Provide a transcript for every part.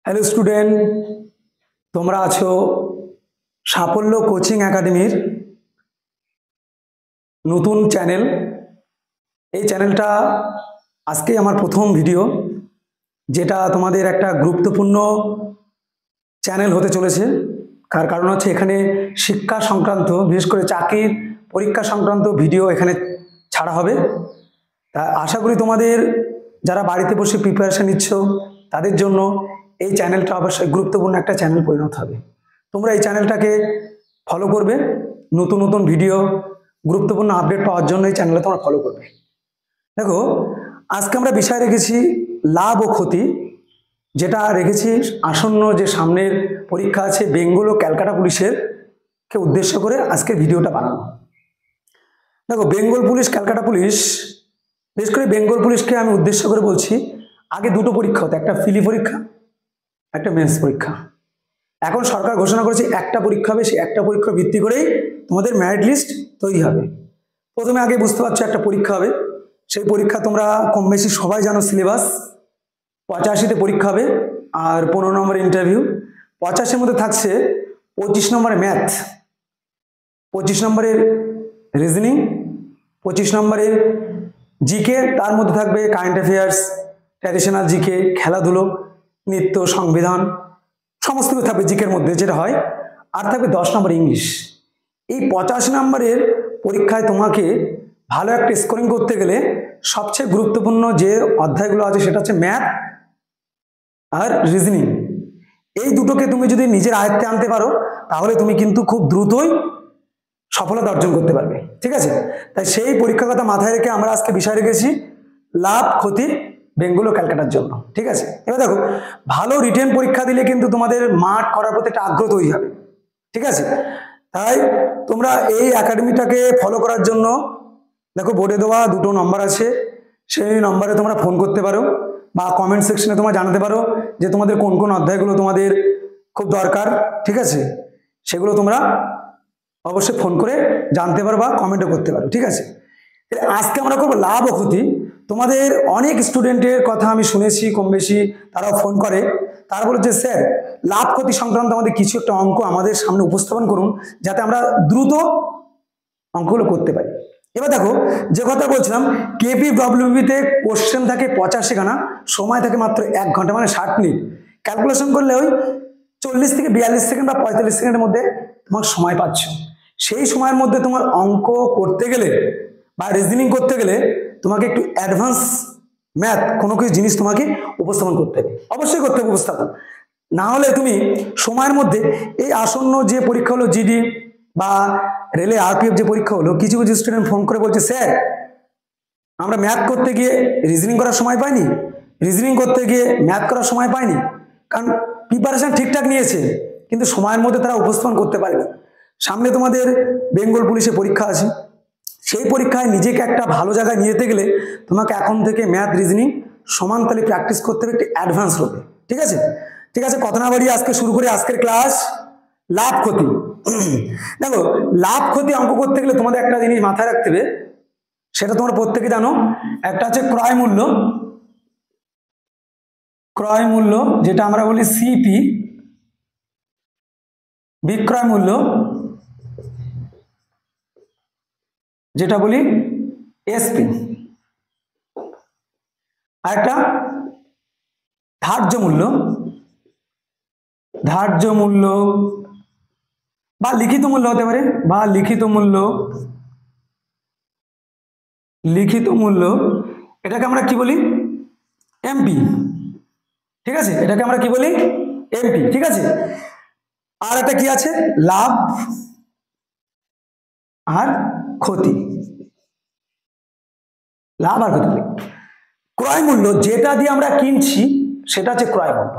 Hello student, তোমরা আছো সাফল্য কোচিং একাডেমির নতুন চ্যানেল। এই চ্যানেলটা আজকে আমার প্রথম ভিডিও, যেটা তোমাদের একটা গুরুত্বপূর্ণ চ্যানেল হতে চলেছে। কারণ হচ্ছে এখানে শিক্ষা সংক্রান্ত, বিশেষ করে চাকরির পরীক্ষা সংক্রান্ত ভিডিও এখানে ছাড়া হবে। তা আশা করি তোমাদের যারা বাড়িতে বসে প্রিপারেশন নিচ্ছ তাদের জন্য এই চ্যানেলটা অবশ্যই গুরুত্বপূর্ণ একটা চ্যানেল পরিণত হবে। তোমরা এই চ্যানেলটাকে ফলো করবে, নতুন নতুন ভিডিও, গুরুত্বপূর্ণ আপডেট পাওয়ার জন্য এই চ্যানেলটা তোমরা ফলো করবে। দেখো, আজকে আমরা বিষয় রেখেছি লাভ ও ক্ষতি, যেটা রেখেছি আসন্ন যে সামনের পরীক্ষা আছে বেঙ্গল ও ক্যালকাটা পুলিশের কে উদ্দেশ্য করে আজকের ভিডিওটা বানানো। দেখো, বেঙ্গল পুলিশ, ক্যালকাটা পুলিশ, বিশেষ করে বেঙ্গল পুলিশকে আমি উদ্দেশ্য করে বলছি, আগে দুটো পরীক্ষা হতো, একটা প্রিলি পরীক্ষা, একটা মেন্স পরীক্ষা। এখন সরকার ঘোষণা করেছে একটা পরীক্ষা হবে, সেই একটা পরীক্ষা ভিত্তি করেই তোমাদের মেরিট লিস্ট তৈরি হবে। প্রথমে আগে বুঝতে পারছো একটা পরীক্ষা হবে, সেই পরীক্ষা তোমরা কম বেশি সবাই জানো সিলেবাস। 85তে পরীক্ষা হবে আর 15 নম্বর ইন্টারভিউ। 85-এর মধ্যে থাকছে 25 নম্বরের ম্যাথ, 25 নম্বরের রিজনিং, 25 নম্বরের জিকে, তার মধ্যে থাকবে কারেন্ট অ্যাফেয়ার্স, ট্র্যাডিশনাল জিকে, খেলাধুলো, নৃত্য, সংবিধান, সমস্ত কিছু থাকবে জিকের মধ্যে যেটা হয়। আর থাকবে 10 নম্বর ইংলিশ। এই 85 নম্বরের পরীক্ষায় তোমাকে ভালো একটা স্কোরিং করতে গেলে সবচেয়ে গুরুত্বপূর্ণ যে অধ্যায়গুলো আছে সেটা হচ্ছে ম্যাথ আর রিজনিং। এই দুটোকে তুমি যদি নিজের আয়ত্তে আনতে পারো তাহলে তুমি কিন্তু খুব দ্রুতই সফলতা অর্জন করতে পারবে। ঠিক আছে, তাই সেই পরীক্ষার কথা মাথায় রেখে আমরা আজকে বিষয় রেখেছি লাভ ক্ষতি বেঙ্গল ও ক্যালকাটার জন্য। ঠিক আছে, এবার দেখো, ভালো রিটেন পরীক্ষা দিলে কিন্তু তোমাদের মাঠ করার প্রতি একটা আগ্রহ তৈরি হবে। ঠিক আছে, তাই তোমরা এই একাডেমিটাকে ফলো করার জন্য দেখো বোর্ডে দেওয়া দুটো নম্বর আছে, সেই নম্বরে তোমরা ফোন করতে পারো বা কমেন্ট সেকশনে তোমরা জানাতে পারো যে তোমাদের কোন কোন অধ্যায়গুলো তোমাদের খুব দরকার। ঠিক আছে, সেগুলো তোমরা অবশ্যই ফোন করে জানতে পারো বা কমেন্টও করতে পারো। ঠিক আছে, আজকে আমরা করবো লাভ ও ক্ষতি। তোমাদের অনেক স্টুডেন্টের কথা আমি শুনেছি, কম বেশি তারাও ফোন করে, তারা বলে যে স্যার লাভ ক্ষতি সংক্রান্ত আমাদের কিছু একটা অঙ্ক আমাদের সামনে উপস্থাপন করুন, যাতে আমরা দ্রুত অঙ্কগুলো করতে পারি। এবার দেখো, যে কথা বলছিলাম, কেপিডব্লিউবিতে কোশ্চেন থাকে 85 খানা, সময় থাকে মাত্র 1 ঘন্টা, মানে 60 মিনিট। ক্যালকুলেশন করলে ওই 40 থেকে 42 সেকেন্ড বা 45 সেকেন্ডের মধ্যে তোমার সময় পাচ্ছ। সেই সময়ের মধ্যে তোমার অঙ্ক করতে গেলে বা রিজনিং করতে গেলে তোমাকে একটু অ্যাডভান্স ম্যাথ কোনো কিছু জিনিস তোমাকে উপস্থাপন করতে হবে, অবশ্যই করতে হবে উপস্থাপন। না হলে তুমি সময়ের মধ্যে এই আসন্ন যে পরীক্ষা হলো জিডি বা রেলে আরপিএফ যে পরীক্ষা হলো, কিছু কিছু স্টুডেন্ট ফোন করে বলছে স্যার আমরা ম্যাথ করতে গিয়ে রিজনিং করার সময় পাইনি, রিজনিং করতে গিয়ে ম্যাথ করার সময় পাইনি। কারণ প্রিপারেশন ঠিকঠাক নিয়েছে কিন্তু সময়ের মধ্যে তারা উপস্থাপন করতে পারেনি। সামনে তোমাদের বেঙ্গল পুলিশে পরীক্ষা আছে, সেই পরীক্ষায় নিজেকে একটা ভালো জায়গায় নিয়ে যেতে গেলে তোমাকে এখন থেকে ম্যাথ রিজনিং সমান তালে প্র্যাকটিস করতে হবে, একটু অ্যাডভান্স হবে। ঠিক আছে, ঠিক আছে, কথা না বাড়িয়ে আজকে শুরু করি আজকের ক্লাস লাভ ক্ষতি। দেখো, লাভ ক্ষতি অঙ্ক করতে গেলে তোমাদের একটা জিনিস মাথায় রাখতে হবে, সেটা তোমরা প্রত্যেকে জানো, একটা হচ্ছে ক্রয় মূল্য। ক্রয় মূল্য যেটা আমরা বলি সিপি, বিক্রয় মূল্য যেটা বলি এসপি, আর একটা ধার্য মূল্য, ধার্য মূল্য বা লিখিত মূল্য হতে পারে, বা লিখিত মূল্য, লিখিত মূল্য এটাকে আমরা কি বলি এমপি। ঠিক আছে, এটাকে আমরা কি বলি এমপি। ঠিক আছে, আর একটা কি আছে লাভ আর ক্ষতি, লাভ আর ক্ষতি। ক্রয় মূল্য যেটা দিয়ে আমরা কিনছি সেটা হচ্ছে ক্রয় মূল্য,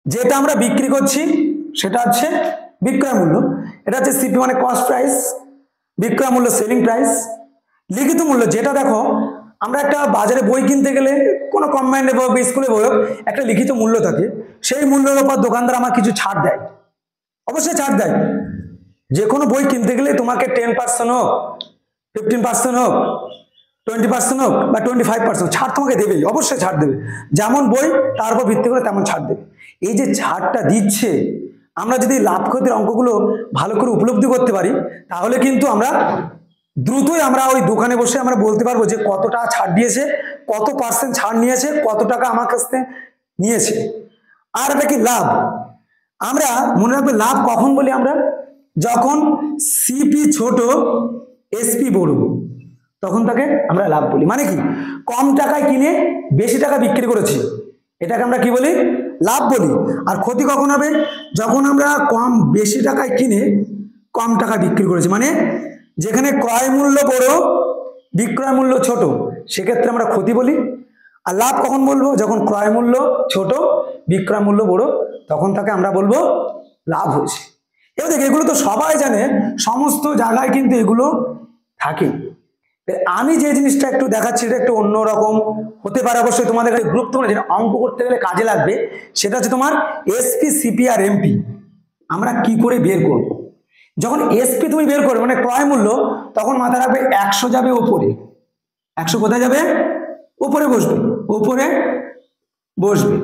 যেটা আমরা বিক্রি করছি সেটা হচ্ছে বিক্রয় মূল্য। এটা হচ্ছে সিপি মানে কস্ট প্রাইস, বিক্রয় মূল্য সেলিং প্রাইস। লিখিত মূল্য যেটা দেখো আমরা একটা বাজারে বই কিনতে গেলে কোনো কম্বাইন্ডে হোক বা স্কুলে হোক একটা লিখিত মূল্য থাকে, সেই মূল্যের উপর দোকানদার আমার কিছু ছাড় দেয়, অবশ্যই ছাড় দেয়। যে কোনো বই কিনতে গেলে তোমাকে 10% হোক, 15% হোক, 20% হোক বা 25% ছাড় তোমাকে দেবেই, অবশ্যই ছাড় দেবে। যেমন বই তার উপর ভিত্তি করে তেমন ছাড় দেবে। এই যে ছাড়টা দিচ্ছে, আমরা যদি লাভ ক্ষতির অঙ্কগুলো ভালো করে উপলব্ধি করতে পারি, তাহলে কিন্তু আমরা দ্রুতই আমরা ওই দোকানে বসে আমরা বলতে পারবো যে কত টাকা ছাড় দিয়েছে, কত পার্সেন্ট ছাড় নিয়েছে, কত টাকা আমার কাছ থেকে নিয়েছে। আর এটা কি লাভ, আমরা মনে রাখবে লাভ কখন বলি আমরা, যখন সিপি ছোট এসপি বড়, তখন তাকে আমরা লাভ বলি। মানে কি, কম টাকায় কিনে বেশি টাকা বিক্রি করেছি, এটাকে আমরা কি বলি, লাভ বলি। আর ক্ষতি কখন হবে, যখন আমরা বেশি টাকায় কিনে কম টাকা বিক্রি করেছি, মানে যেখানে ক্রয় মূল্য বড় বিক্রয় মূল্য ছোট, সেক্ষেত্রে আমরা ক্ষতি বলি। আর লাভ কখন বলবো, যখন ক্রয় মূল্য ছোট বিক্রয় মূল্য বড়, তখন তাকে আমরা বলবো লাভ হয়েছে। এবার দেখ, এগুলো তো সবাই জানে, সমস্ত জায়গায় কিন্তু এগুলো থাকে। আমি যে জিনিসটা একটু দেখাচ্ছি এটা একটু অন্যরকম হতে পারে, অবশ্যই তোমাদের গ্রুপ তোমরা যেটা অঙ্ক করতে গেলে কাজে লাগবে, সেটা হচ্ছে তোমার এসপি সিপি আর এমপি আমরা কি করে বের করব। যখন এসপি তুমি বের করবে মানে ক্রয় মূল্য, তখন মাথায় রাখবে 100 যাবে ওপরে, 100 কোথায় যাবে, উপরে বসবে, উপরে বসবে।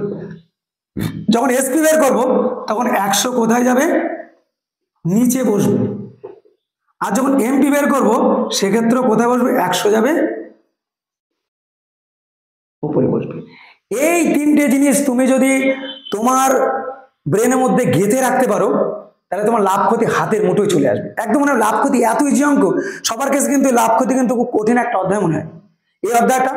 যখন এসপি বের করব তখন 100 কোথায় যাবে, নিচে বসবে। আর যখন এমপি বের করব সেক্ষেত্রে কোথায় বসবে, 100 যাবে উপরে বসবে। এই তিনটে জিনিস তুমি যদি তোমার ব্রেনের মধ্যে গেঁথে রাখতে পারো, তাহলে তোমার লাভ ক্ষতি হাতের মুঠোয় চলে আসবে একদম। মানে লাভ ক্ষতি এত ইজি অঙ্ক, সবার কাছে কিন্তু লাভ ক্ষতি কিন্তু খুব কঠিন একটা অধ্যায় মনে হয়। এই অধ্যায়টা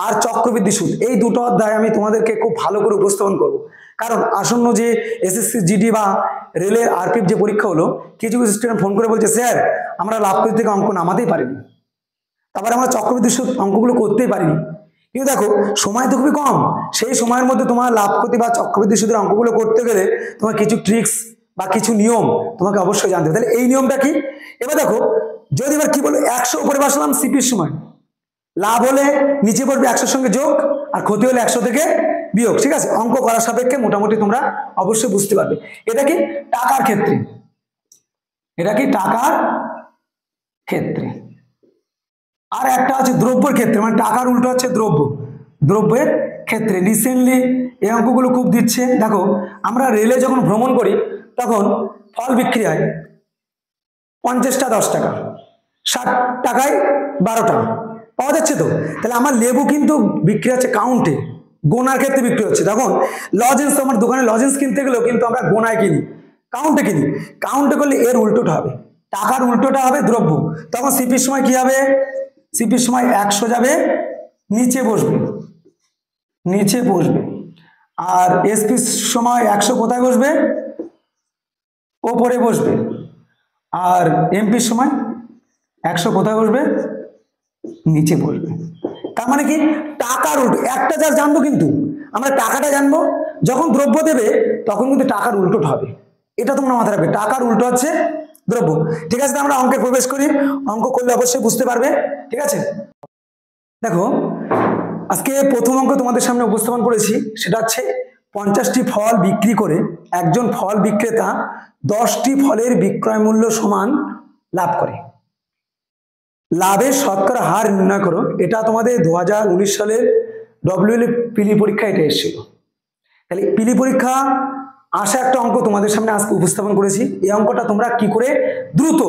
আর চক্রবৃদ্ধি সুদ, এই দুটো অধ্যায় আমি তোমাদেরকে খুব ভালো করে উপস্থাপন করব। কারণ আসন্ন যে এসএসসি জিডি বা রেলের আরপিএফ যে পরীক্ষা হলো, কিছু কিছু স্টুডেন্ট ফোন করে বলছে, স্যার আমরা লাভ ক্ষতি থেকে অঙ্ক নামাতেই পারিনি, তারপরে আমরা চক্রবৃদ্ধি সুদ অঙ্কগুলো করতেই পারিনি। কিন্তু দেখো সময় তো খুবই কম, সেই সময়ের মধ্যে তোমার লাভ ক্ষতি বা চক্রবৃদ্ধি সুদের অঙ্কগুলো করতে গেলে তোমার কিছু ট্রিক্স বা কিছু নিয়ম তোমাকে অবশ্যই জানতে হবে। তাহলে এই নিয়মটা কি, এবার দেখো, যদি এবার কি বলো, 100 উপরে বসালাম সিপির সময়, লাভ হলে নিচে পড়বে 100 সঙ্গে যোগ, আর ক্ষতি হলে 100 থেকে বিয়োগ। ঠিক আছে, অঙ্ক করার সাপেক্ষে মোটামুটি তোমরা অবশ্যই বুঝতে পারবে। এটা কি টাকার ক্ষেত্রে, এটা কি টাকার ক্ষেত্রে। আর একটা আছে দ্রব্যের ক্ষেত্রে, মানে টাকার উল্টো হচ্ছে দ্রব্য, দ্রব্যের ক্ষেত্রে। রিসেন্টলি এই অঙ্কগুলো খুব দিচ্ছে। দেখো আমরা রেলে যখন ভ্রমণ করি তখন ফল বিক্রি হয় 50টা 10 টাকা, 60 টাকায় 12টা পাওয়া যাচ্ছে। তো তাহলে আমার লেবু কিন্তু বিক্রি হচ্ছে কাউন্টে, গোনার ক্ষেত্রে বিক্রি হচ্ছে। তখন লজেন্স, আমার দোকানে লজেন্স কিনতে গেলেও কিন্তু আমরা গোনায় কিনি, কাউন্টে কিনি। কাউন্টে করলে এর উল্টোটা হবে, টাকার উল্টোটা হবে দ্রব্য। তখন সিপির সময় কি হবে, সিপির সময় 100 যাবে নিচে বসবে, নিচে বসবে। আর এসপির সময় 100 কোথায় বসবে, ওপরে বসবে। আর এমপির সময় 100 কোথায় বসবে, নিচে বসবে। তার মানে কি, টাকার উল্টো একটা যা জানবো, কিন্তু আমরা টাকাটা জানবো, যখন দ্রব্য দেবে তখন কিন্তু টাকার উল্টোটা হবে। এটা তোমরা মাথায় রাখবে, টাকার উল্টো হচ্ছে দ্রব্য। ঠিক আছে, আমরা অঙ্কে প্রবেশ করি, অঙ্ক করলে অবশ্যই বুঝতে পারবে। ঠিক আছে, দেখো আজকে প্রথম অঙ্ক তোমাদের সামনে উপস্থাপন করেছি, সেটা হচ্ছে 50টি ফল বিক্রি করে একজন ফল বিক্রেতা 10টি ফলের বিক্রয় মূল্য সমান লাভ করে, লাভের শতকরা হার নির্ণয় করো। এটা তোমাদের 2019 সালের ডব্লিউএল পিলি পরীক্ষা এটা এসেছিল। তাহলে পিলি পরীক্ষা আসা একটা অঙ্ক তোমাদের সামনে আজকে উপস্থাপন করেছি। এই অঙ্কটা তোমরা কি করে দ্রুত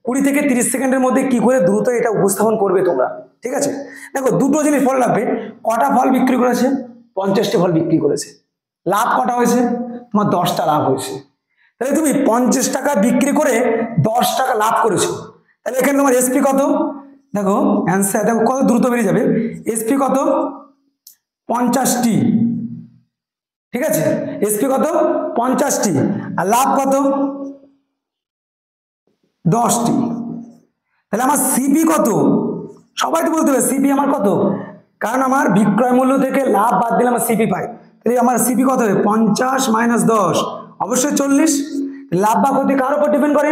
20 থেকে 30 সেকেন্ডের মধ্যে কি করে দ্রুত এটা উপস্থাপন করবে তোমরা। ঠিক আছে, দেখো দুটো জিনিস ফল লাগবে, কটা ফল বিক্রি করেছে, 50টি ফল বিক্রি করেছে, লাভ কটা হয়েছে, তোমার 10টা লাভ হয়েছে। তাহলে তুমি 50 টাকা বিক্রি করে 10 টাকা লাভ করেছো, তাহলে এখানে তোমার এসপি কত, দেখো অ্যান্সার দেখো কত দ্রুত বেরিয়ে যাবে। এসপি কত, 50টি। ঠিক আছে, এসপি কত, 50টি, আর লাভ কত, 10টি। তাহলে আমার সিপি কত, সবাই তো বলতে হবে সিপি আমার কত, কারণ আমার বিক্রয় মূল্য থেকে লাভ বাদ দিলে আমার সিপি পাই। তাহলে আমার সিপি কত হবে, 50 - 10 অবশ্যই 40। লাভ বা ক্ষতি কার উপর ডিপেন্ড করে,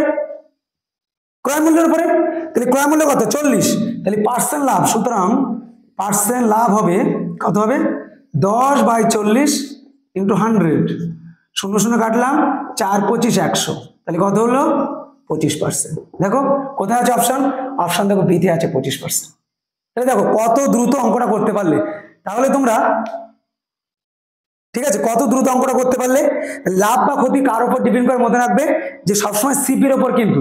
ক্রয় মূল্যের উপরে। তাহলে ক্রয় মূল্য কত, 40, তাহলে পার্সেন্ট লাভ, সুতরাং পার্সেন্ট লাভ হবে কত হবে, 10/40 × 100, 0 0 কাটলাম, 4 25 100, তাহলে কত হলো 25%। দেখো কোথায় আছে অপশন, অপশন দেখো বিতে আছে 25%। তাহলে দেখো কত দ্রুত অঙ্কটা করতে পারলে। তাহলে তোমরা ঠিক আছে, কত দ্রুত অঙ্কটা করতে পারলে। লাভ বা ক্ষতি কার উপর ডিপেন্ড করে মনে রাখবে, যে সবসময় সিপির ওপর, কিন্তু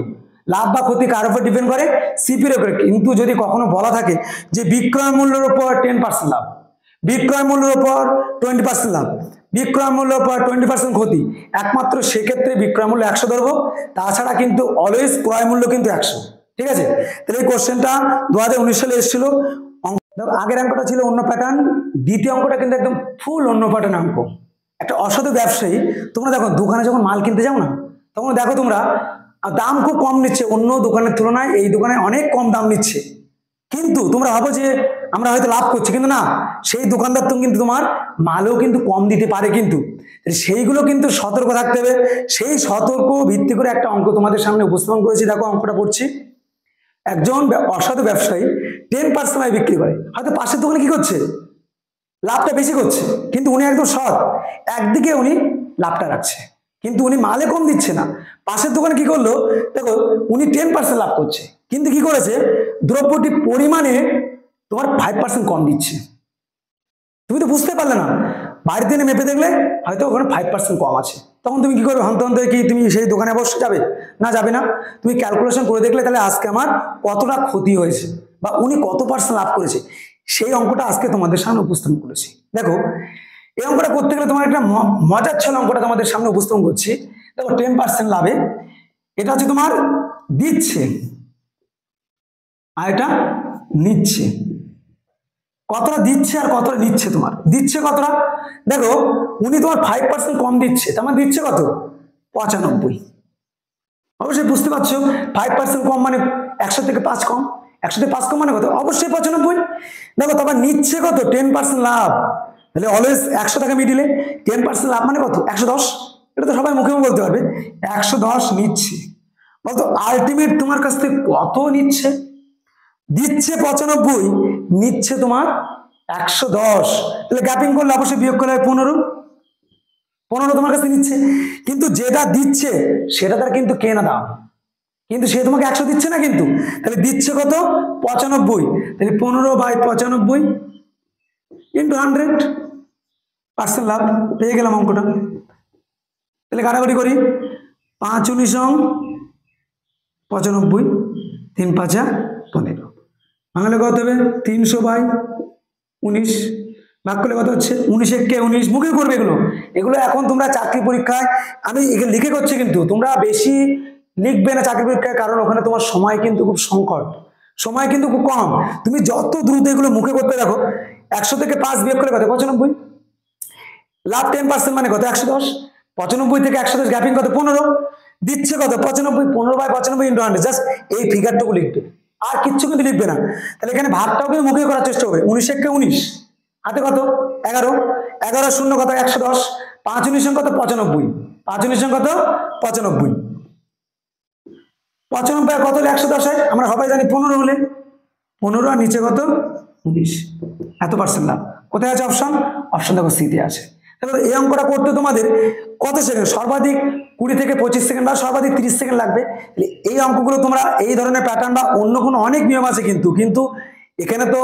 লাভ বা ক্ষতি কার উপর ডিপেন্ড করে, সিপির ওপর। কিন্তু যদি কখনো বলা থাকে যে বিক্রয় মূল্যের উপর 10% লাভ, বিক্রয় মূল্যের উপর 20% লাভ, বিক্রয় মূল্যের উপর 20% ক্ষতি, একমাত্র সেক্ষেত্রে বিক্রয় মূল্য 100 ধরবো, তাছাড়া কিন্তু অলওয়েজ ক্রয় মূল্য কিন্তু 100। ঠিক আছে, তাহলে এই কোশ্চেনটা 2019 সালে এসেছিল। আগের অঙ্কটা ছিল অন্য প্যাটার্ন, দ্বিতীয় অঙ্কটা কিন্তু একদম ফুল অন্য প্যাটার্ন অঙ্ক। একটা অসাধু ব্যবসায়ী, তোমরা দেখো দোকানে যখন মাল কিনতে যাও না, তখন দেখো তোমরা দাম খুব কম নিচ্ছে, অন্য দোকানের তুলনায় এই দোকানে অনেক কম দাম নিচ্ছে, কিন্তু তোমরা ভাবো যে আমরা হয়তো লাভ করছি, কিন্তু না, সেই দোকানদার তো কিন্তু তোমার মালও কিন্তু কম দিতে পারে, কিন্তু সেইগুলো কিন্তু সতর্ক থাকতে হবে। সেই সতর্ক ভিত্তি করে একটা অঙ্ক তোমাদের সামনে উপস্থাপন করেছি। দেখো অঙ্কটা পড়ছি। একজন অসাধু ব্যবসায়ী 10% বিক্রি করে, হয়তো পাশের দোকানে কি করছে, লাভটা বেশি করছে, কিন্তু উনি একদম সৎ, একদিকে উনি লাভটা রাখছে, কিন্তু উনি মালে কম দিচ্ছে না। পাশের দোকানে কি করলো, দেখো উনি 10% লাভ করছে, কিন্তু কি করেছে, দ্রব্যটি পরিমাণে তোমার 5% কম দিচ্ছে। তুমি তো বুঝতে পারলে না, বাড়িতে এনে মেপে দেখলে হয়তো ওখানে 5% কম আছে, তখন তুমি কি করবে, হন্তন্ত কি তুমি সেই দোকানে অবশ্যই যাবে না, যাবে না, তুমি ক্যালকুলেশন করে দেখলে তাহলে আজকে আমার কতটা ক্ষতি হয়েছে বা উনি কত % লাভ করেছে, সেই অঙ্কটা আজকে তোমাদের সামনে উপস্থাপন করেছি। দেখো এই অঙ্কটা করতে গেলে তোমার একটা মজার ছিল, অঙ্কটা তোমাদের সামনে উপস্থাপন করছি। দেখো 10% লাভে, এটা হচ্ছে তোমার দিচ্ছে আর এটা নিচ্ছে, কতটা দিচ্ছে আর কতটা নিচ্ছে, তোমার দিচ্ছে কতটা, দেখো উনি তোমার 5% কম দিচ্ছে, তার মানে দিচ্ছে কত, 95। অবশ্যই বুঝতে পারছো 5% কম মানে 100 থেকে 5 কম, 100 থেকে 5 কম মানে কত, অবশ্যই 95। দেখো তারপর নিচ্ছে কত, 10% লাভ, তাহলে অলওয়েজ 100 টাকা মিডিলে 10% লাভ মানে কত, 110। এটা তো সবাই মুখে মুখে বলতে পারবে, 110 নিচ্ছে। বলতো আলটিমেট তোমার কাছ থেকে কত নিচ্ছে, দিচ্ছে 95, নিচ্ছে তোমার 110, তাহলে গ্যাপিং করলে অবশ্যই বিয়োগ করলে 15 তোমার কাছে নিচ্ছে, কিন্তু যেটা দিচ্ছে সেটা তার কিন্তু কেনা দাম, কিন্তু সে তোমাকে 100 দিচ্ছে না, কিন্তু তাহলে দিচ্ছে কত, 95, তাহলে 15/95 ইন্টু 100% লাভ, পেয়ে গেলাম অঙ্কটা। তাহলে কাটাকাটি করি, 5 19 95, 3 5 15, বাংলা কত হবে, 300/19, ভাগ করলে কত হচ্ছে, 19 একে 19, মুখে করবে এগুলো, এগুলো এখন তোমরা চাকরি পরীক্ষায়, আমি এখানে লিখে করছি, কিন্তু তোমরা বেশি লিখবে না চাকরি পরীক্ষায়, কারণ ওখানে তোমার সময় কিন্তু খুব সংকট, সময় কিন্তু খুব কম, তুমি যত দ্রুত এগুলো মুখে করতে দেখো। 100 থেকে 5 বিয়োগ করে কত, 95, লাভ 10% মানে কত, 110, 95 থেকে 110 গ্যাপিং কত, 15, দিচ্ছে কত, 95, 15/95 ইন্টু 100, জাস্ট এই ফিগারটুকু লিখবে, আর কিচ্ছু কিন্তু লিখবে না। তাহলে এখানে ভাগটাও কিন্তু মুখে করার চেষ্টা হবে, 19 একে 19, হাতে কত, 11, 11 শূন্য কত, 110, 5 19 কত, 95, 5 19 কত, 95, 95 কত হলে 110 হয়, আমরা সবাই জানি 15 হলে, 15 আর নিচে কত, 19, এত % লাভ। কোথায় আছে অপশন, অপশন দেখো সিতে আছে। এই অঙ্কটা করতে তোমাদের কত সেকেন্ড, সর্বাধিক 20 থেকে 25 সেকেন্ড বা সর্বাধিক 30 সেকেন্ড লাগবে। এই অঙ্কগুলো তোমরা এই ধরনের প্যাটার্ন বা অন্য কোনো অনেক নিয়ম আছে, কিন্তু এখানে তো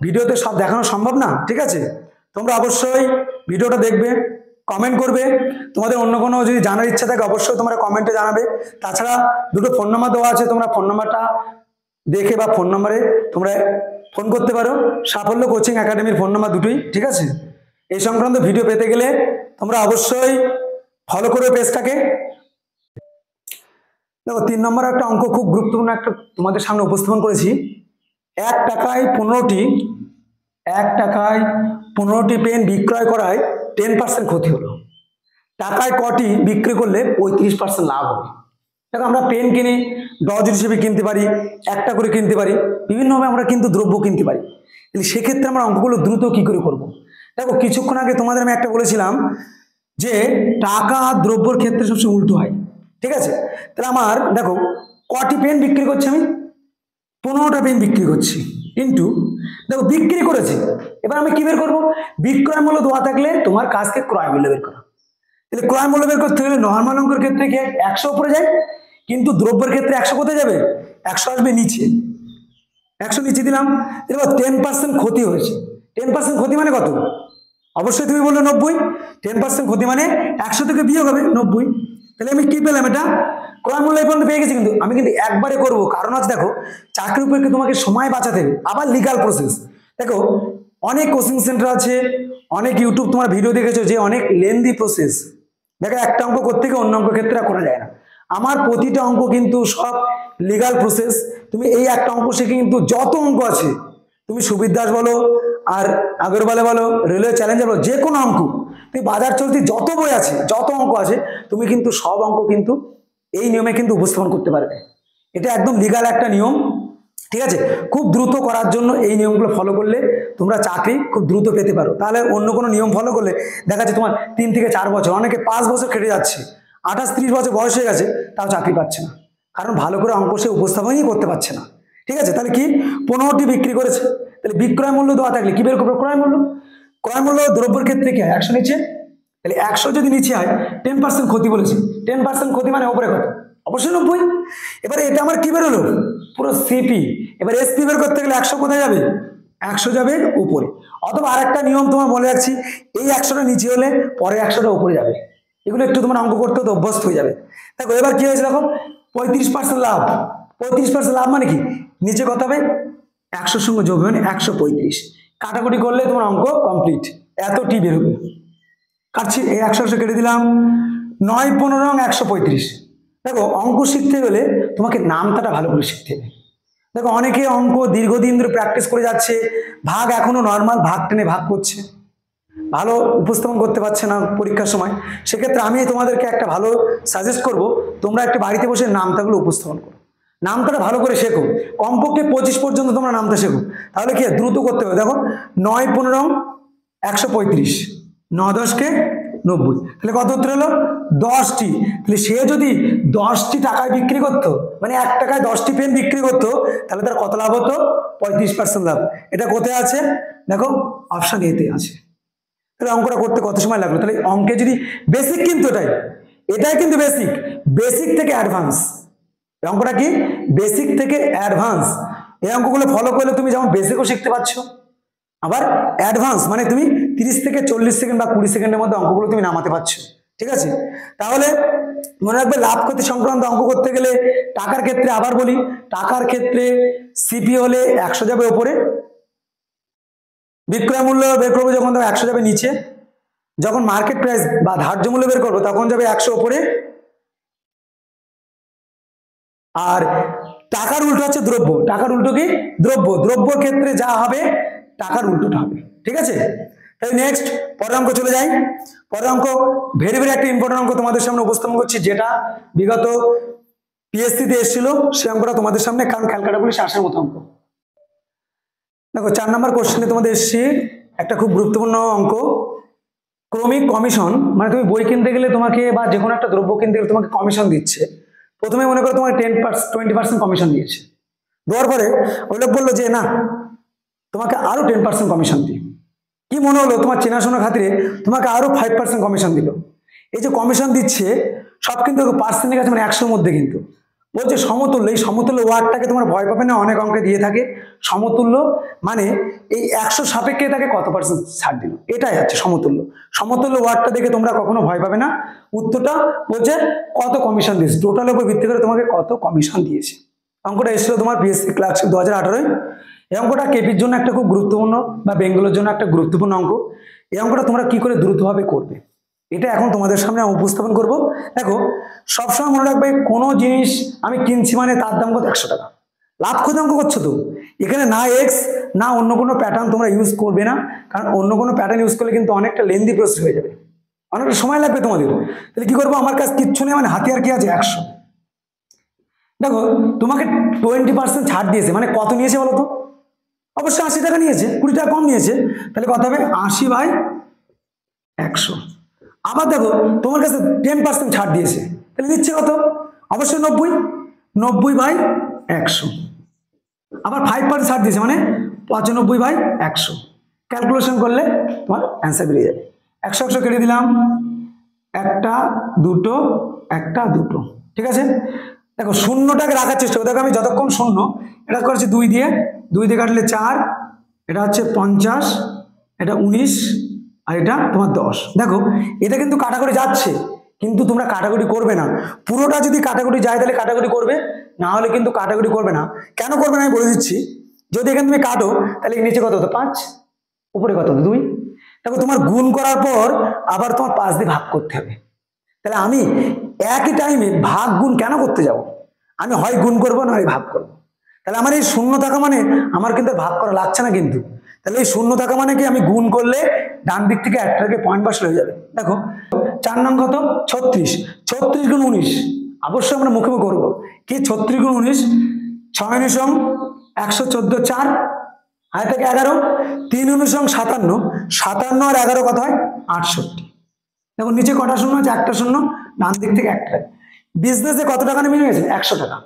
ভিডিওতে সব দেখানো সম্ভব না। ঠিক আছে, তোমরা অবশ্যই ভিডিওটা দেখবে, কমেন্ট করবে, তোমাদের অন্য কোনো যদি জানার ইচ্ছা থাকে অবশ্যই তোমরা কমেন্টে জানাবে। তাছাড়া দুটো ফোন নাম্বার দেওয়া আছে, তোমরা ফোন নাম্বারটা দেখে বা ফোন নাম্বারে তোমরা ফোন করতে পারো, সাফল্য কোচিং একাডেমির ফোন নাম্বার দুটোই। ঠিক আছে, এই সংক্রান্ত ভিডিও পেতে গেলে তোমরা অবশ্যই ফলো করবে পেজটাকে। দেখো 3 নম্বর একটা অঙ্ক খুব গুরুত্বপূর্ণ একটা তোমাদের সামনে উপস্থাপন করেছি। 1 টাকায় 15টি পেন বিক্রয় করায় 10% ক্ষতি হলো, টাকায় কটি বিক্রি করলে 35% লাভ হবে। দেখো আমরা পেন কিনি, ডজন হিসেবে কিনতে পারি, একটা করে কিনতে পারি, বিভিন্নভাবে আমরা কিন্তু দ্রব্য কিনতে পারি। সেক্ষেত্রে আমরা অঙ্কগুলো দ্রুত কি করে করব। দেখো কিছুক্ষণ আগে তোমাদের আমি একটা বলেছিলাম যে টাকা আর দ্রব্যর ক্ষেত্রে সবসময় উল্টো হয়। ঠিক আছে, তাহলে আমার দেখো কটি পেন বিক্রি করছি, আমি 15টা পেন বিক্রি করছি, কিন্তু দেখো বিক্রি করেছি, এবার আমি কি বের করবো, বিক্রয় মূল্য দেওয়া থাকলে তোমার কাজকে ক্রয় মূল্য বের করা। তাহলে ক্রয় মূল্য বের করতে গেলে নরমাল অঙ্কের ক্ষেত্রে কি 100 উপরে যায়, কিন্তু দ্রব্যের ক্ষেত্রে 100 কোথায় যাবে, 100 আসবে নিচে, 100 নিচে দিলাম। এবার 10% ক্ষতি হয়েছে, 10% ক্ষতি মানে কত, অবশ্যই তুমি বললে 90, 10% ক্ষতি মানে 100 থেকে বিয়োগ হবে 90। তাহলে আমি কি পেলাম, এটা ক্রয় মূল্য এই পর্যন্ত পেয়ে গেছি। কিন্তু আমি কিন্তু একবারে করবো, কারণ আছে দেখো চাকরির উপর তোমাকে সময় বাঁচাতে হবে, আবার লিগাল প্রসেস। দেখো অনেক কোচিং সেন্টার আছে, অনেক ইউটিউব তোমার ভিডিও দেখেছো যে অনেক লেন্দি প্রসেস। দেখো একটা অঙ্ক করতে গিয়ে অন্য অঙ্ক ক্ষেত্রে করা যায় না। আমার প্রতিটা অঙ্ক কিন্তু সব লিগাল প্রসেস। তুমি এই একটা অঙ্ক শিখে কিন্তু যত অঙ্ক আছে, তুমি সুবির দাস বলো আর আগরওয়ালে বলো, রেলওয়ে চ্যালেঞ্জার বলো, যে কোনো অঙ্ক, তুমি বাজার চলতি যত বই আছে, যত অঙ্ক আছে, তুমি কিন্তু সব অঙ্ক কিন্তু এই নিয়মে কিন্তু উপস্থাপন করতে পারবে। এটা একদম লিগাল একটা নিয়ম, ঠিক আছে। খুব দ্রুত করার জন্য এই নিয়মগুলো ফলো করলে তোমরা চাকরি খুব দ্রুত পেতে পারো। তাহলে অন্য কোনো নিয়ম ফলো করলে দেখা যাচ্ছে তোমার 3 থেকে 4 বছর, অনেকে 5 বছর কেটে যাচ্ছে, 28-30 বছর বয়স হয়ে গেছে, তাও চাকরি পাচ্ছে না, কারণ ভালো করে অঙ্ক সে উপস্থাপনই করতে পারছে না। ঠিক আছে, তাহলে কি 15টি বিক্রি করেছে, তাহলে বিক্রয় মূল্য দেওয়া থাকলে কি বের করবে, ক্রয় মূল্য। ক্রয় মূল্য দ্রব্যের ক্ষেত্রে কি হয়, 100 নিচে, তাহলে 100 যদি নিচে হয় 10% ক্ষতি বলেছে, 10% ক্ষতি মানে উপরে কত, অবশ্যই 90। এবারে এটা আমার কি বেরোলো, পুরো সিপি। এবার এসপি বের করতে গেলে 100 কোথায় যাবে, 100 যাবে উপরে। অথবা আরেকটা নিয়ম তোমার বলে রাখছি, এই 100টা নিচে হলে পরে 100টা উপরে যাবে। এগুলো একটু তোমার অঙ্ক করতে হতে অভ্যস্ত হয়ে যাবে। দেখো এবার কি হয়েছে, দেখো 35% লাভ। 35% লাভ মানে কি, নিচে কত হবে, 100 সঙ্গে যোগ হবে 135, কাটাকুটি করলে তোমার অঙ্ক কমপ্লিট, এত টি বেরোবে। কাটছি, এই 100 কেটে দিলাম, 9-15 135। দেখো অঙ্ক শিখতে গেলে তোমাকে নামতাটা ভালো করে শিখতে হবে। দেখো অনেকে অঙ্ক দীর্ঘদিন ধরে প্র্যাকটিস করে যাচ্ছে, ভাগ এখনো নর্মাল ভাগ টেনে ভাগ করছে, ভালো উপস্থাপন করতে পারছে না পরীক্ষার সময়। সেক্ষেত্রে আমি তোমাদেরকে একটা ভালো সাজেস্ট করব, তোমরা একটা বাড়িতে বসে নামতাগুলো উপস্থাপন করো, নামতাটা ভালো করে শেখো, কমপক্ষে 25 পর্যন্ত তোমরা নামতা শেখো, তাহলে কি দ্রুত করতে হবে। দেখো 9-15 135, 9-10 90, তাহলে কত উত্তর হলো 10টি। তাহলে সে যদি 10টি টাকায় বিক্রি করতো, মানে 1 টাকায় 10টি পেন বিক্রি করতো, তাহলে তার কত লাভ হতো, 35% লাভ। এটা কোথায় আছে, দেখো অপশন এতে আছে। তাহলে অঙ্কটা করতে কত সময় লাগলো, তাহলে অঙ্কে যদি বেসিক, কিন্তু এটাই কিন্তু বেসিক, বেসিক থেকে অ্যাডভান্স। অঙ্কটা কি বেসিক থেকে অ্যাডভান্স। এই অঙ্কগুলো ফলো করলে তুমি যেমন বেসিকও শিখতে পারছো, আবার অ্যাডভান্স মানে তুমি 30 থেকে 40 সেকেন্ড বা 20 সেকেন্ডের মধ্যে অঙ্কগুলো তুমি নামাতে পারছো। ঠিক আছে, তাহলে মনে রাখবে লাভ ক্ষতি সংক্রান্ত অঙ্ক করতে গেলে টাকার ক্ষেত্রে আবার বলি, টাকার ক্ষেত্রে সিপি হলে 100 যাবে উপরে, বিক্রয় মূল্য বের করবো যখন, 100 যাবে নিচে, যখন মার্কেট প্রাইস বা ধার্য মূল্য বের করবো তখন যাবে 100 উপরে। আর টাকার উল্টো হচ্ছে দ্রব্য, টাকার উল্টো কি দ্রব্য, দ্রব্যর ক্ষেত্রে যা হবে টাকার উল্টোটা হবে। ঠিক আছে, তাহলে নেক্সট পরের অঙ্ক চলে যাই। পরের অঙ্ক ভেরি ভেরি একটা ইম্পর্টেন্ট অঙ্ক তোমাদের সামনে উপস্থাপন করছি, যেটা বিগত পিএসসি তে এসেছিল, সেই অঙ্কটা তোমাদের সামনে, কারণ ক্যালকাটাগুলি আসার মতো অঙ্ক। দেখো 4 নম্বর কোশ্চেনে তোমাদের এসছে একটা খুব গুরুত্বপূর্ণ অঙ্ক, ক্রমিক কমিশন। মানে তুমি বই কিনতে গেলে তোমাকে বা যে কোনো একটা দ্রব্য কিনতে গেলে তোমাকে কমিশন দিচ্ছে। প্রথমে মনে করো তোমাকে 20% কমিশন দিয়েছে, দেওয়ার পরে ওই লোক বললো যে না তোমাকে আরো 10% কমিশন দিই। কি মনে হলো, তোমার চেনাশোনা খাতিরে তোমাকে আরো 5% কমিশন দিল। এই যে কমিশন দিচ্ছে সব কিন্তু পার্সেন্টের কাছে, মানে 100-র মধ্যে, কিন্তু বলছে সমতুল্য। এই সমতুল্য ওয়ার্ডটাকে তোমার ভয় পাবে না, অনেক অঙ্কে দিয়ে থাকে। সমতুল্য মানে এই 100 সাপেক্ষে তাকে কত পার্সেন্ট ছাড় দিল, এটাই হচ্ছে সমতুল্য। সমতুল্য ওয়ার্ডটা দেখে তোমরা কখনো ভয় পাবে না। উত্তরটা বলছে কত কমিশন দিয়েছে, টোটালের উপর ভিত্তি করে তোমাকে কত কমিশন দিয়েছে। অঙ্কটা এসেছিল তোমার পিএসসি ক্লার্কশিপ 2018-য়। এই অঙ্কটা কেপির জন্য একটা খুব গুরুত্বপূর্ণ, বা বেঙ্গলের জন্য একটা গুরুত্বপূর্ণ অঙ্ক। এই অঙ্কটা তোমরা কি করে দ্রুতভাবে করবে, এটা এখন তোমাদের সামনে উপস্থাপন করব। দেখো সবসময় মনে রাখবে, কোনো জিনিস আমি কিনছি মানে তার দাম কত, 100 টাকা। লাভ ক্ষতি অঙ্ক করছো তো, এখানে না এক্স না অন্য কোনো প্যাটার্ন তোমরা ইউজ করবে না, কারণ অন্য কোনো প্যাটার্ন ইউজ করলে কিন্তু অনেকটা লেন্দি প্রসেস হয়ে যাবে, অনেকটা সময় লাগবে তোমাদের। তাহলে কি করবো, আমার কাছে কিচ্ছু নেই, মানে হাতিয়ার কি আছে, 100। দেখো তোমাকে 20% ছাড় দিয়েছে, মানে কত নিয়েছে বলো তো, অবশ্যই 80 টাকা নিয়েছে, 20 টাকা কম নিয়েছে। তাহলে কত হবে, 80/100। আবার দেখো তোমার কাছে 10% ছাড় দিয়েছে, তাহলে নিচ্ছে কত, অবশ্যই 90/100। আবার 5% ছাড় দিয়েছে, মানে 95/100। ক্যালকুলেশন করলে তোমার অ্যান্সার বেরিয়ে যাবে। 100 কেটে দিলাম, 1টা 2টো 1টা 2টো। ঠিক আছে, দেখো শূন্যটাকে রাখার চেষ্টা করো। দেখো আমি যতক্ষণ শূন্য, এটা করেছি 2 দিয়ে, 2 দিয়ে কাটলে 4, এটা হচ্ছে 50, এটা 19, আর এটা তোমার 10। দেখো এটা কিন্তু কাটাকুটি যাচ্ছে, কিন্তু তোমরা কাটাকুটি করবে না। পুরোটা যদি কাটাকুটি যায় তাহলে কাটাকুটি করবে, না হলে কিন্তু কাটাকুটি করবে না। কেন করবে না আমি বলে দিচ্ছি। যদি এখানে তুমি কাটো তাহলে নিচে কত হতো 5, উপরে কত হতো 2। দেখো তোমার গুণ করার পর আবার তোমার 5 দিয়ে ভাগ করতে হবে। তাহলে আমি একই টাইমে ভাগ গুণ কেন করতে যাব? আমি হয় গুণ করবো না হয় ভাগ করবো। তাহলে আমার এই শূন্য থাকা মানে আমার কিন্তু ভাগ করা লাগছে না কিন্তু। তাহলে এই শূন্য থাকা মানে কি, আমি গুণ করলে ডান দিক থেকে একটাকে পয়েন্ট পাশে হয়ে যাবে। দেখো 4 নং কত 36, 36 গুণ 19 অবশ্যই আমরা মুখে মুখে করবো কি 36 গুণ 19, 6 9 114, 4 আয় থেকে 11, 3 9 57, 57 আর 11 কত হয় 68। দেখো নিচে কটা শূন্য আছে, একটা শূন্য, ডান দিক থেকে একটা। বিজনেসে কত টাকা নেমে গেছে 100 টাকা,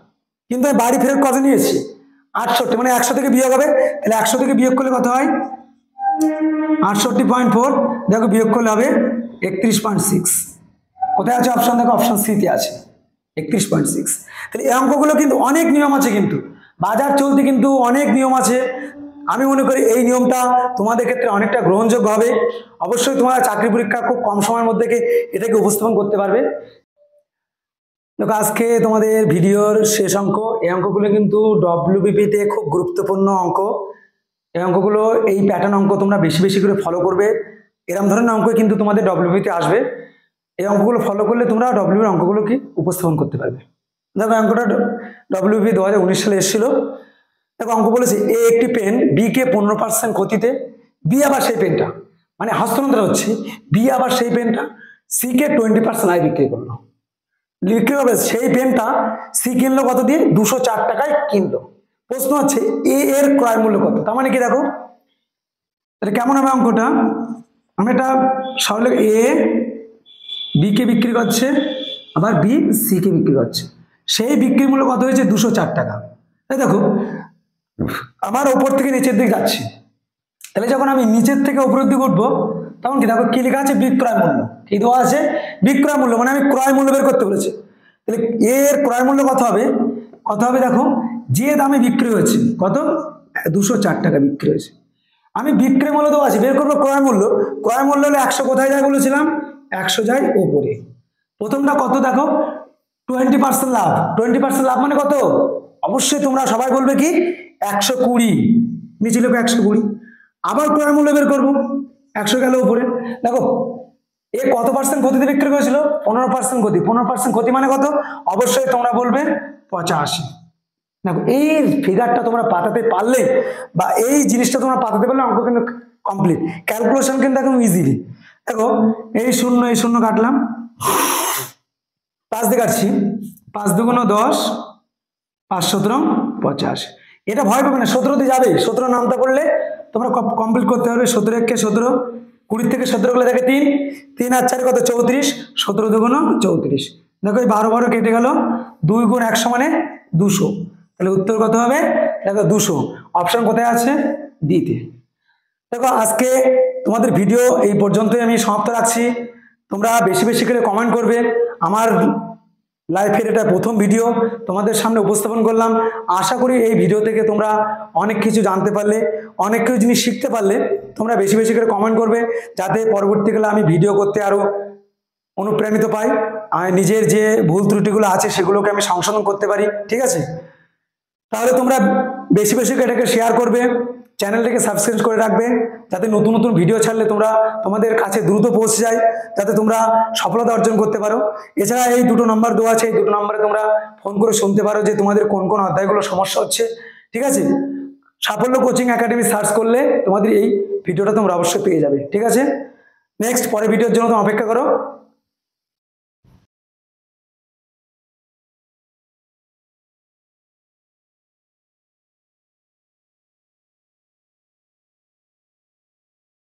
কিন্তু আমি বাড়ি ফেরত কত নিয়েছি 68, মানে 100 থেকে বিয়োগ হবে। তাহলে 100 থেকে বিয়োগ করলে কত হয় 68.4। দেখো বিয়োগ করলে হবে 31.6। কোথায় আছে অপশন? দেখো অপশন সি তে আছে 31.6। তাহলে এই অঙ্কগুলো কিন্তু অনেক নিয়ম আছে, কিন্তু বাজার চলতে কিন্তু অনেক নিয়ম আছে। আমি মনে করি এই নিয়মটা তোমাদের ক্ষেত্রে অনেকটা গ্রহণযোগ্য হবে। অবশ্যই তোমরা চাকরি পরীক্ষা খুব কম সময়ের মধ্যে এটাকে উপস্থাপন করতে পারবে। দেখো আজকে তোমাদের ভিডিওর শেষ অঙ্ক। এই অঙ্কগুলো কিন্তু ডব্লিউবিপিতে খুব গুরুত্বপূর্ণ অঙ্ক। এই অঙ্কগুলো, এই প্যাটার্ন অঙ্ক তোমরা বেশি বেশি করে ফলো করবে। এরকম ধরনের অঙ্ক কিন্তু তোমাদের ডব্লিউবিপিতে আসবে। এই অঙ্কগুলো ফলো করলে তোমরা ডব্লিউবির অঙ্কগুলো কি উপস্থাপন করতে পারবে। দেখো অঙ্কটা ডব্লিউবি 2019 সালে এসেছিল। দেখো অঙ্ক বলেছে এ একটি পেন বি কে 15% ক্ষতিতে, বি আবার সেই পেনটা, মানে হস্তান্তর হচ্ছে, বি আবার সেই পেনটা সি কে 20% আয় বিক্রি করলো। বিক্রি হবে সেই পেনটা সি কিনলো কত দিয়ে 204 টাকায় কিনলো। প্রশ্ন হচ্ছে এ এর ক্রয় মূল্য কত? তার মানে কি দেখো তাহলে কেমন হবে অঙ্কটা, আমি এটা সহলে এ বি কে বিক্রি করছে, আবার বি সি কে বিক্রি করছে, সেই বিক্রি মূল্য কত হয়েছে 204 টাকা। তাই দেখো আমার ওপর থেকে নিচের দিকে যাচ্ছে, তাহলে যখন আমি নিচের থেকে উপরের দিকে উঠবো তখন কি দেখো কি লেখা আছে বিক্রয় মূল্য, কি দেওয়া আছে বিক্রয় মূল্য, মানে আমি ক্রয় মূল্য বের করতে বলেছি। তাহলে এর ক্রয় মূল্য কত হবে, কত হবে দেখো যে দামে বিক্রি হয়েছে কত 204 টাকা বিক্রি হয়েছে। আমি বিক্রয় মূল্য দেওয়া আছে, বের করবো ক্রয় মূল্য। ক্রয় মূল্য হলে 100 কোথায় যায় বলেছিলাম 100 যায় ওপরে। প্রথমটা কত দেখো 20% লাভ। 20% লাভ মানে কত? অবশ্যই তোমরা সবাই বলবে কি 120, নিচে লোক 120। আবার ক্রয় মূল্য বের করবো, 100 গেল উপরে। দেখো এ কত পার্সেন্ট ক্ষতিতে বিক্রি করেছিল 15% ক্ষতি। 15% ক্ষতি মানে কত? অবশ্যই তোমরা বলবে 85। দেখো এই ফিগারটা তোমরা পাঠাতে পারলে বা এই জিনিসটা তোমরা পাঠাতে পারলে অঙ্ক কিন্তু কমপ্লিট। ক্যালকুলেশন কিন্তু একদম ইজিলি। দেখো এই শূন্য কাটলাম, 5 দিয়ে কাটছি, 5 দুগুণ 10, 5 17 50। এটা ভয় পাবে না, 17 দিয়ে যাবে। 17 নামটা করলে তোমরা কমপ্লিট করতে হবে। 17 একে 17, 20 থেকে 17 গুলো দেখে 3, 3 আর 4 কত 34, 17 দুগুণ 34। দেখো এই 12 12 কেটে গেল, 2 গুণ 100 মানে 200। তাহলে উত্তর কত হবে দেখো 200। অপশন কোথায় আছে ডিতে। দেখো আজকে তোমাদের ভিডিও এই পর্যন্তই আমি সমাপ্ত রাখছি। তোমরা বেশি বেশি করে কমেন্ট করবে। আমার লাইফের এটা প্রথম ভিডিও তোমাদের সামনে উপস্থাপন করলাম। আশা করি এই ভিডিও থেকে তোমরা অনেক কিছু জানতে পারলে, অনেক কিছু জিনিস শিখতে পারলে। তোমরা বেশি বেশি করে কমেন্ট করবে যাতে পরবর্তীকালে আমি ভিডিও করতে আরো অনুপ্রাণিত পাই, আর নিজের যে ভুল ত্রুটিগুলো আছে সেগুলোকে আমি সংশোধন করতে পারি। ঠিক আছে, তাহলে তোমরা বেশি বেশি করে এটাকে শেয়ার করবে, চ্যানেলটাকে সাবস্ক্রাইব করে রাখবে যাতে নতুন নতুন ভিডিও ছাড়লে তোমাদের কাছে দ্রুত পৌঁছে যায়, যাতে তোমরা সফলতা অর্জন করতে পারো। এছাড়া এই 2টো নাম্বার দেওয়া আছে, এই 2টো নাম্বারে তোমরা ফোন করে শুনতে পারো যে তোমাদের কোন কোন অধ্যায়গুলো সমস্যা হচ্ছে। ঠিক আছে, সাফল্য কোচিং একাডেমি সার্চ করলে তোমাদের এই ভিডিওটা তোমরা অবশ্যই পেয়ে যাবে। ঠিক আছে, নেক্সট পরের ভিডিওর জন্য তোমরা অপেক্ষা করো।